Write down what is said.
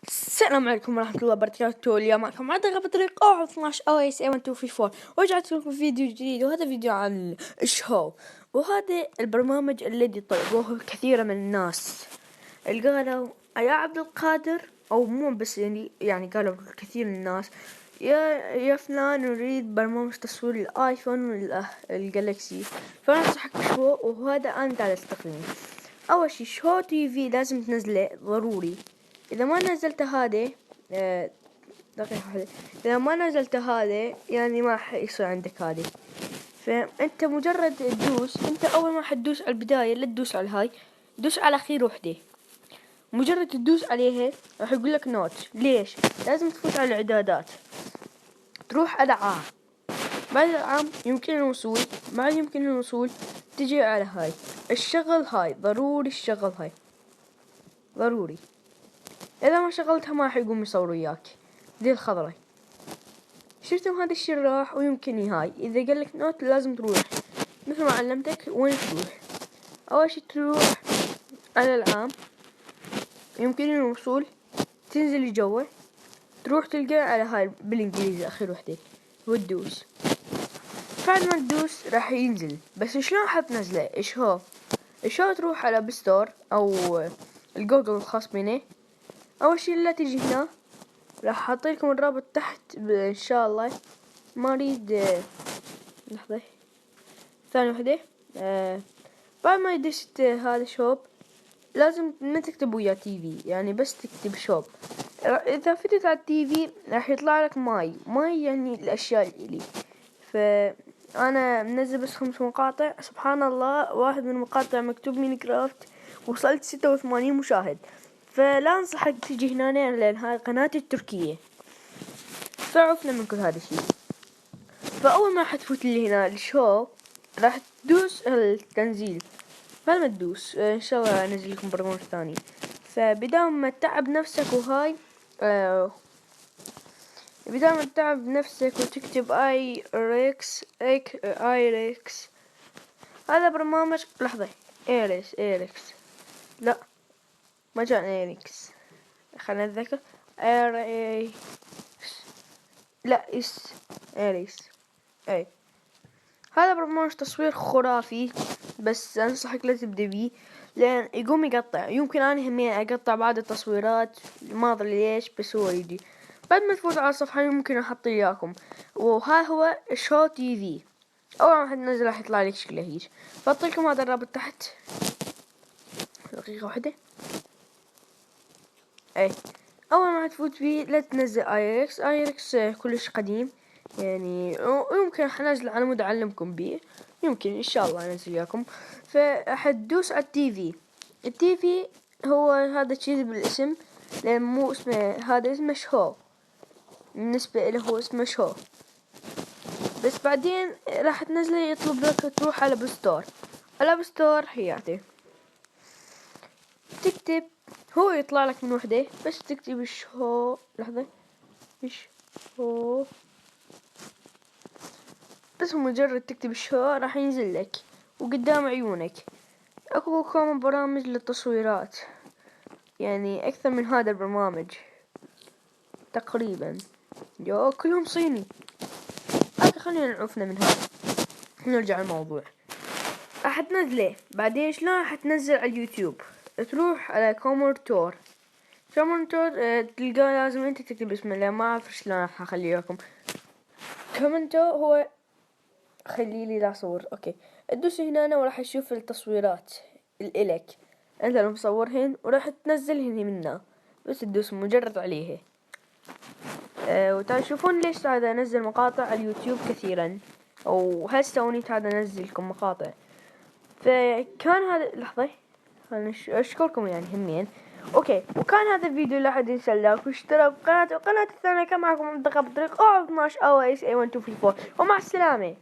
السلام عليكم ورحمة الله وبركاته. اليوم معكم عدد بطريق 12 OS A1234 ورجعت لكم فيديو جديد، وهذا فيديو عن الشو. وهذا البرنامج الذي طلبوه كثير من الناس، اللي قالوا يا عبد القادر، او مو بس يعني قالوا كثير من الناس يا فلان نريد برنامج تصوير الايفون والجالكسي، فننصحك بشو. وهذا انا قاعد استخدمه. اول شي شو تي في لازم تنزله ضروري. اذا ما نزلت هذا دقيقة واحدة، اذا ما نزلت هذا يعني ما حيصير عندك هذه. فانت مجرد تدوس، انت اول ما حتدوس على البداية لا تدوس على هاي، دوس على اخير وحدة. مجرد تدوس عليها راح يقول لك نوت. ليش؟ لازم تفوت على الاعدادات، تروح على عام، بعد العام يمكن الوصول، بعد يمكن الوصول تجي على هاي الشغل. هاي ضروري، الشغل هاي ضروري. اذا ما شغلتها ما حيقوم يصور وياك. دي الخضرة شفتم هذا الشي راح. ويمكن هاي اذا قال لك نوت لازم تروح مثل ما علمتك. وين تروح؟ اول شي تروح على العام، يمكن الوصول، تنزل جوا، تروح تلقى على هاي بالانجليزي اخر وحدة وتدوس. بعد ما تدوس راح ينزل. بس شلون حتنزله؟ ايش هو تروح على بستور او الجوجل الخاص بنا. اول شي لا تجي هنا، راح اعطيكم الرابط تحت ان شاء الله. ما اريد لحظة ثانية وحدة. بعد ما يدشت هذا شوب لازم ما تكتب ويا تي في، يعني بس تكتب شوب. اذا فتت على التي في راح يطلع لك ماي يعني الاشياء اللي فانا منزل بس 5 مقاطع. سبحان الله، واحد من المقاطع مكتوب ميني كرافت وصلت 86 مشاهد. فلا انصحك تجي هنا لان هاي قناة التركية، فعرفنا من كل هذا الشيء. فاول ما حتفوت لي هنا الشو راح تدوس التنزيل. بعد ما تدوس ان شاء الله انزل لكم برنامج ثاني. فبدال ما تتعب نفسك وهاي بدال ما تتعب نفسك وتكتب اي ريكس، هذا برنامج لحظة ايريكس لا ما كان ايريكس، خلينا نتذكر. لا ايريكس اي. هذا برنامج تصوير خرافي، بس انصحك لا تبدأ بيه لان يقوم يقطع. يمكن انا همين اقطع بعض التصويرات، ما ادري ليش، بس هو يجي. بعد ما تفوت على الصفحة يمكن احط اياكم. وها هو شو تي في. اول ما حتنزل راح يطلع لك شكله هيك. بعطيكم هذا الرابط تحت. دقيقة واحدة. اي اول ما تفوت فيه لا تنزل ايركس كلش قديم يعني. ويمكن حنزل على مود اعلمكم بيه، يمكن ان شاء الله انزل وياكم. فحتدوس على التي في هو هذا الشيء بالاسم، لان مو اسمه هذا، اسمه شو. بالنسبة له هو اسمه شو. بس بعدين راح تنزله يطلب لك تروح على بستور. على بستور حياتي تكتب، هو يطلع لك من وحدة بس تكتب شو. لحظة شو، بس مجرد تكتب شو راح ينزل لك وقدام عيونك. اكو كم برامج للتصويرات، يعني اكثر من هذا البرنامج تقريبا. كلهم صيني. خلينا نعوفنا من هذا، نرجع الموضوع. راح تنزله بعدين. شلون حتنزل على اليوتيوب؟ تروح على كومنتور تلقاه. لازم انت تكتب بسم الله، ما اعرف شلون راح اخليه لكم. كومنتور هو خليلي لا صور. اوكي، تدوس هنا وراح تشوف التصويرات الالك انت لو مصورهن، وراح تنزلهن منه. بس تدوس مجرد عليه. وتشوفون ليش هذا انزل مقاطع على اليوتيوب كثيرا، او هسه ونيت هذا انزلكم مقاطع. فكان هذا لحظة اشكركم يعني همين. اوكي، وكان هذا الفيديو. لا احد ينسى اللايك واشترك بقناتي وقناة الثانية. كان معكم منطقة بطريق 12 OS A1234 ومع السلامة.